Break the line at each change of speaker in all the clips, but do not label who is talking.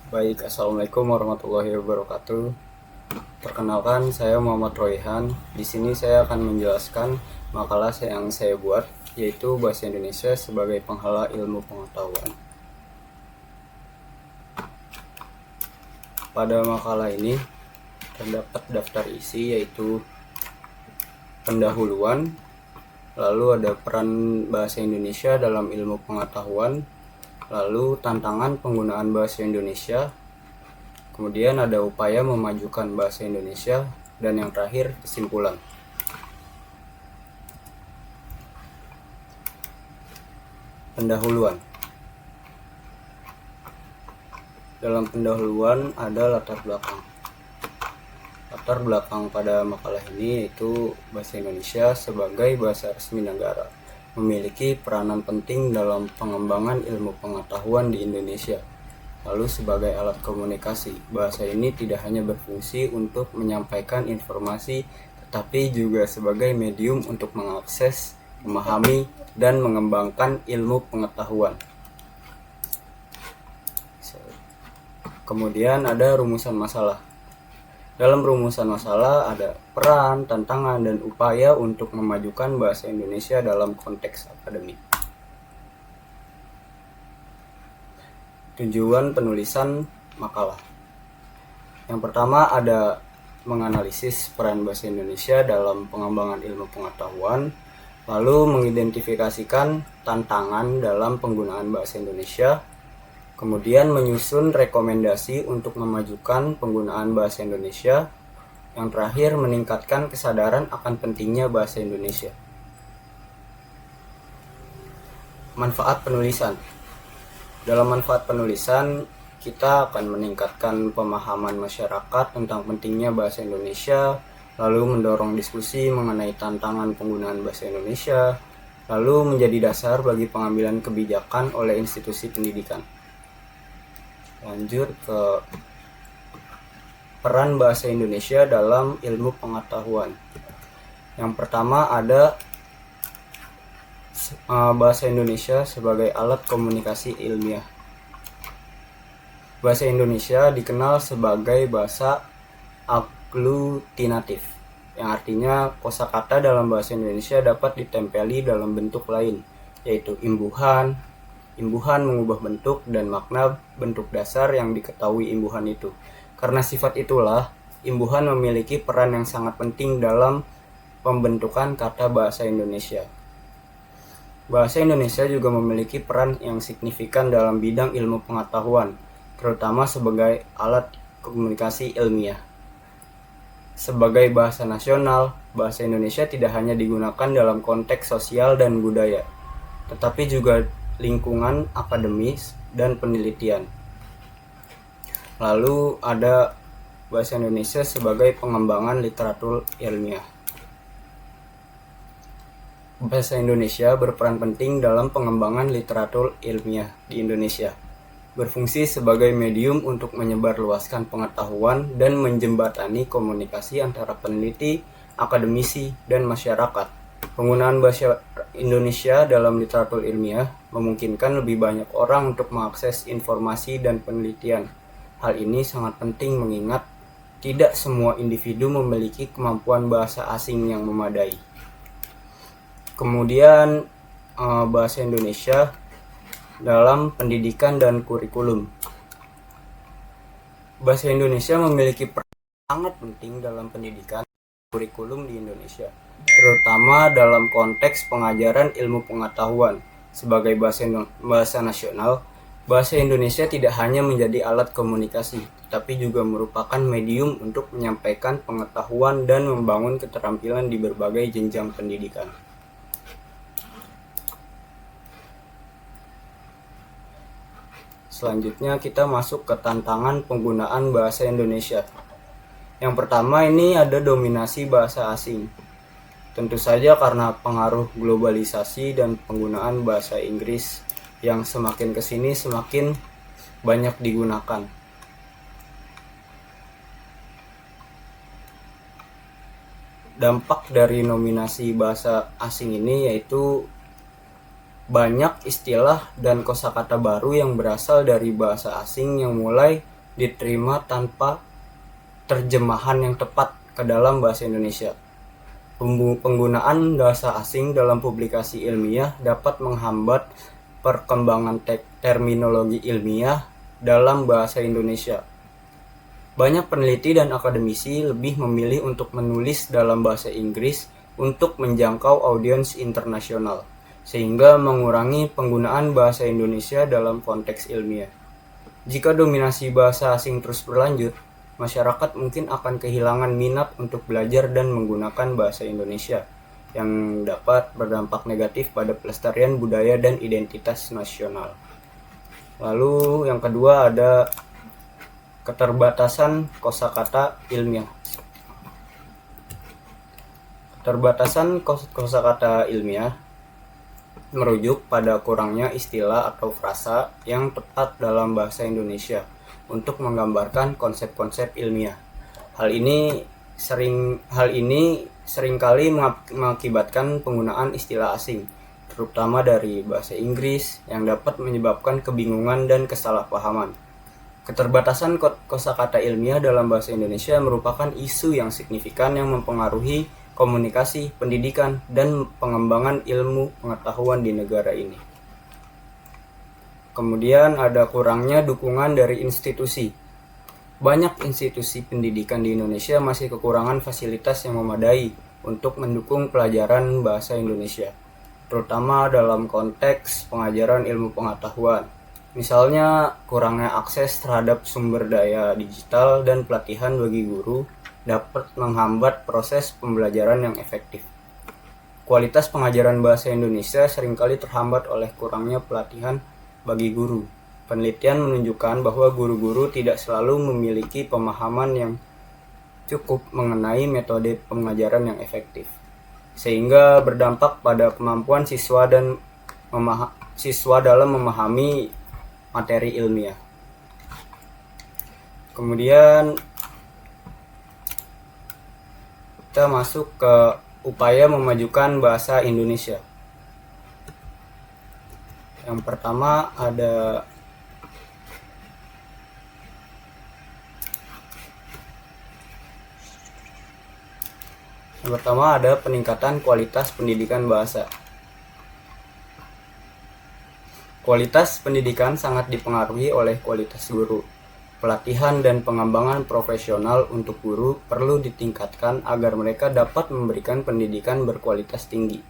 Baik, assalamualaikum warahmatullahi wabarakatuh. Perkenalkan, saya Muhammad Royhan. Di sini saya akan menjelaskan makalah yang saya buat, yaitu Bahasa Indonesia sebagai Penghala Ilmu Pengetahuan. Pada makalah ini terdapat daftar isi, yaitu pendahuluan, lalu ada peran bahasa Indonesia dalam ilmu pengetahuan, lalu tantangan penggunaan bahasa Indonesia, kemudian ada upaya memajukan bahasa Indonesia, dan yang terakhir kesimpulan. Pendahuluan. Dalam pendahuluan ada latar belakang. Latar belakang pada makalah ini yaitu bahasa Indonesia sebagai bahasa resmi negara memiliki peranan penting dalam pengembangan ilmu pengetahuan di Indonesia. Lalu sebagai alat komunikasi, bahasa ini tidak hanya berfungsi untuk menyampaikan informasi, tetapi juga sebagai medium untuk mengakses, memahami, dan mengembangkan ilmu pengetahuan. Kemudian ada rumusan masalah. Dalam rumusan masalah ada peran, tantangan, dan upaya untuk memajukan bahasa Indonesia dalam konteks akademik. Tujuan penulisan makalah. Yang pertama ada menganalisis peran bahasa Indonesia dalam pengembangan ilmu pengetahuan, lalu mengidentifikasikan tantangan dalam penggunaan bahasa Indonesia, kemudian menyusun rekomendasi untuk memajukan penggunaan bahasa Indonesia, yang terakhir meningkatkan kesadaran akan pentingnya bahasa Indonesia. Manfaat penulisan. Dalam manfaat penulisan, kita akan meningkatkan pemahaman masyarakat tentang pentingnya bahasa Indonesia, lalu mendorong diskusi mengenai tantangan penggunaan bahasa Indonesia, lalu menjadi dasar bagi pengambilan kebijakan oleh institusi pendidikan. Lanjut ke peran bahasa Indonesia dalam ilmu pengetahuan. Yang pertama ada bahasa Indonesia sebagai alat komunikasi ilmiah. Bahasa Indonesia dikenal sebagai bahasa aglutinatif, yang artinya kosakata dalam bahasa Indonesia dapat ditempeli dalam bentuk lain, yaitu imbuhan. Imbuhan mengubah bentuk dan makna bentuk dasar yang diketahui imbuhan itu. Karena sifat itulah, imbuhan memiliki peran yang sangat penting dalam pembentukan kata bahasa Indonesia. Bahasa Indonesia juga memiliki peran yang signifikan dalam bidang ilmu pengetahuan, terutama sebagai alat komunikasi ilmiah. Sebagai bahasa nasional, bahasa Indonesia tidak hanya digunakan dalam konteks sosial dan budaya, tetapi juga lingkungan akademis dan penelitian. Lalu ada bahasa Indonesia sebagai pengembangan literatur ilmiah. Bahasa Indonesia berperan penting dalam pengembangan literatur ilmiah di Indonesia, berfungsi sebagai medium untuk menyebarluaskan pengetahuan dan menjembatani komunikasi antara peneliti, akademisi, dan masyarakat. Penggunaan bahasa Indonesia dalam literatur ilmiah memungkinkan lebih banyak orang untuk mengakses informasi dan penelitian. Hal ini sangat penting mengingat tidak semua individu memiliki kemampuan bahasa asing yang memadai. Kemudian bahasa Indonesia dalam pendidikan dan kurikulum. Bahasa Indonesia memiliki peran sangat penting dalam pendidikan dan kurikulum di Indonesia, terutama dalam konteks pengajaran ilmu pengetahuan. Sebagai bahasa nasional, bahasa Indonesia tidak hanya menjadi alat komunikasi, tetapi juga merupakan medium untuk menyampaikan pengetahuan dan membangun keterampilan di berbagai jenjang pendidikan. Selanjutnya kita masuk ke tantangan penggunaan bahasa Indonesia. Yang pertama ini ada dominasi bahasa asing. Tentu saja karena pengaruh globalisasi dan penggunaan bahasa Inggris yang semakin kesini semakin banyak digunakan. Dampak dari nominasi bahasa asing ini yaitu banyak istilah dan kosakata baru yang berasal dari bahasa asing yang mulai diterima tanpa terjemahan yang tepat ke dalam bahasa Indonesia. Penggunaan bahasa asing dalam publikasi ilmiah dapat menghambat perkembangan terminologi ilmiah dalam bahasa Indonesia. Banyak peneliti dan akademisi lebih memilih untuk menulis dalam bahasa Inggris untuk menjangkau audiens internasional, sehingga mengurangi penggunaan bahasa Indonesia dalam konteks ilmiah. Jika dominasi bahasa asing terus berlanjut, masyarakat mungkin akan kehilangan minat untuk belajar dan menggunakan bahasa Indonesia, yang dapat berdampak negatif pada pelestarian budaya dan identitas nasional. Lalu yang kedua ada keterbatasan kosakata ilmiah. Keterbatasan kosakata ilmiah merujuk pada kurangnya istilah atau frasa yang tepat dalam bahasa Indonesia untuk menggambarkan konsep-konsep ilmiah. Hal ini seringkali mengakibatkan penggunaan istilah asing, terutama dari bahasa Inggris, yang dapat menyebabkan kebingungan dan kesalahpahaman. Keterbatasan kosakata ilmiah dalam bahasa Indonesia merupakan isu yang signifikan yang mempengaruhi komunikasi, pendidikan, dan pengembangan ilmu pengetahuan di negara ini. Kemudian ada kurangnya dukungan dari institusi. Banyak institusi pendidikan di Indonesia masih kekurangan fasilitas yang memadai untuk mendukung pelajaran bahasa Indonesia, terutama dalam konteks pengajaran ilmu pengetahuan. Misalnya, kurangnya akses terhadap sumber daya digital dan pelatihan bagi guru dapat menghambat proses pembelajaran yang efektif. Kualitas pengajaran bahasa Indonesia seringkali terhambat oleh kurangnya pelatihan bagi guru. Penelitian menunjukkan bahwa guru-guru tidak selalu memiliki pemahaman yang cukup mengenai metode pengajaran yang efektif, sehingga berdampak pada kemampuan siswa dalam memahami materi ilmiah. Kemudian kita masuk ke upaya memajukan bahasa Indonesia. Yang pertama ada peningkatan kualitas pendidikan bahasa. Kualitas pendidikan sangat dipengaruhi oleh kualitas guru. Pelatihan dan pengembangan profesional untuk guru perlu ditingkatkan agar mereka dapat memberikan pendidikan berkualitas tinggi.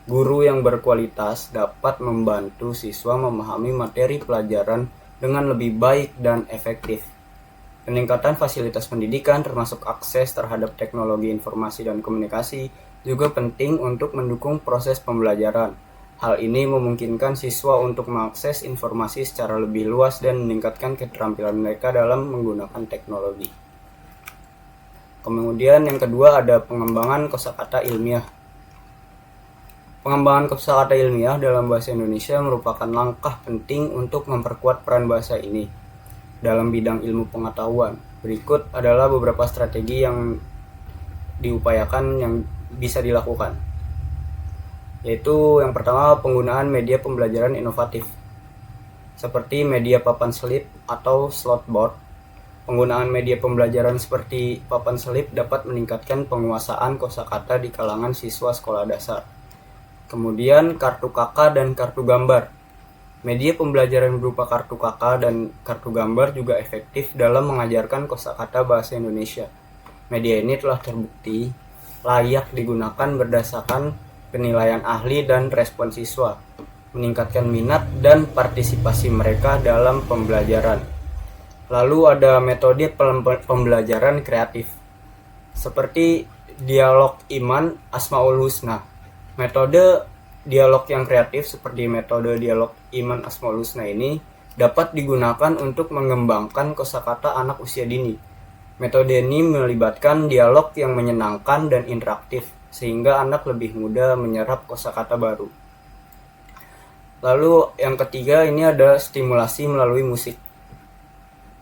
Guru yang berkualitas dapat membantu siswa memahami materi pelajaran dengan lebih baik dan efektif. Peningkatan fasilitas pendidikan termasuk akses terhadap teknologi informasi dan komunikasi juga penting untuk mendukung proses pembelajaran. Hal ini memungkinkan siswa untuk mengakses informasi secara lebih luas dan meningkatkan keterampilan mereka dalam menggunakan teknologi. Kemudian yang kedua ada pengembangan kosakata ilmiah. Pengembangan kosakata ilmiah dalam bahasa Indonesia merupakan langkah penting untuk memperkuat peran bahasa ini dalam bidang ilmu pengetahuan. Berikut adalah beberapa strategi yang diupayakan yang bisa dilakukan. Yaitu yang pertama, penggunaan media pembelajaran inovatif seperti media papan selip atau slotboard. Penggunaan media pembelajaran seperti papan selip dapat meningkatkan penguasaan kosakata di kalangan siswa sekolah dasar. Kemudian kartu KK dan kartu gambar. Media pembelajaran berupa kartu KK dan kartu gambar juga efektif dalam mengajarkan kosakata bahasa Indonesia. Media ini telah terbukti layak digunakan berdasarkan penilaian ahli dan respon siswa, meningkatkan minat dan partisipasi mereka dalam pembelajaran. Lalu ada metode pembelajaran kreatif, seperti dialog Iman Asmaul Husna. Metode dialog yang kreatif seperti metode dialog Iman Asmaul Husna ini dapat digunakan untuk mengembangkan kosakata anak usia dini. Metode ini melibatkan dialog yang menyenangkan dan interaktif, sehingga anak lebih mudah menyerap kosakata baru. Lalu yang ketiga ini ada stimulasi melalui musik.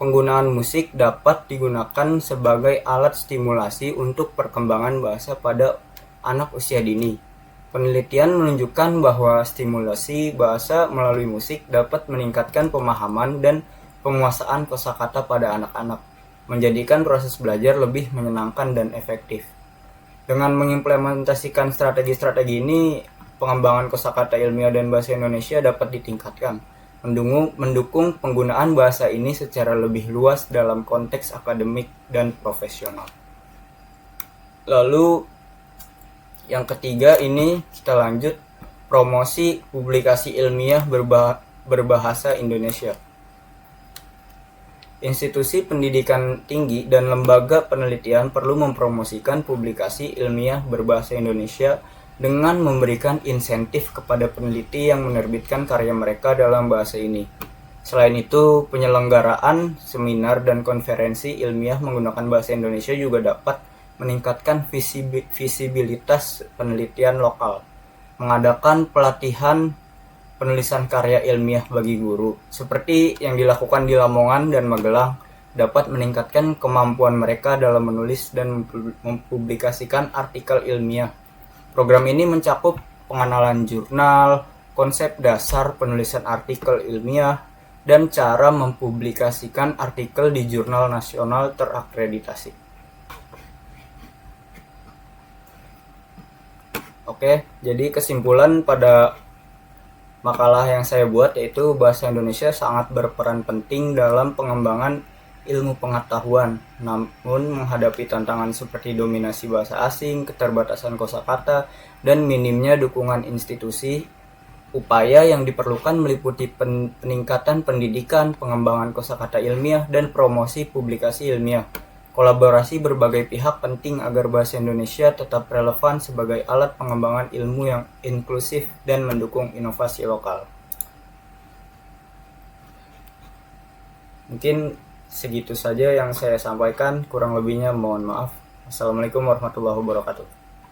Penggunaan musik dapat digunakan sebagai alat stimulasi untuk perkembangan bahasa pada anak usia dini. Penelitian menunjukkan bahwa stimulasi bahasa melalui musik dapat meningkatkan pemahaman dan penguasaan kosakata pada anak-anak, menjadikan proses belajar lebih menyenangkan dan efektif. Dengan mengimplementasikan strategi-strategi ini, pengembangan kosakata ilmiah dan bahasa Indonesia dapat ditingkatkan, mendukung penggunaan bahasa ini secara lebih luas dalam konteks akademik dan profesional. Lalu yang ketiga ini kita lanjut, promosi publikasi ilmiah berbahasa Indonesia. Institusi pendidikan tinggi dan lembaga penelitian perlu mempromosikan publikasi ilmiah berbahasa Indonesia dengan memberikan insentif kepada peneliti yang menerbitkan karya mereka dalam bahasa ini. Selain itu, penyelenggaraan seminar dan konferensi ilmiah menggunakan bahasa Indonesia juga dapat meningkatkan visibilitas penelitian lokal, mengadakan pelatihan penulisan karya ilmiah bagi guru, seperti yang dilakukan di Lamongan dan Magelang, dapat meningkatkan kemampuan mereka dalam menulis dan mempublikasikan artikel ilmiah. Program ini mencakup pengenalan jurnal, konsep dasar penulisan artikel ilmiah, dan cara mempublikasikan artikel di jurnal nasional terakreditasi. Oke, jadi kesimpulan pada makalah yang saya buat yaitu bahasa Indonesia sangat berperan penting dalam pengembangan ilmu pengetahuan. Namun menghadapi tantangan seperti dominasi bahasa asing, keterbatasan kosakata, dan minimnya dukungan institusi, upaya yang diperlukan meliputi peningkatan pendidikan, pengembangan kosakata ilmiah, dan promosi publikasi ilmiah. Kolaborasi berbagai pihak penting agar bahasa Indonesia tetap relevan sebagai alat pengembangan ilmu yang inklusif dan mendukung inovasi lokal. Mungkin segitu saja yang saya sampaikan, kurang lebihnya mohon maaf. Assalamualaikum warahmatullahi wabarakatuh.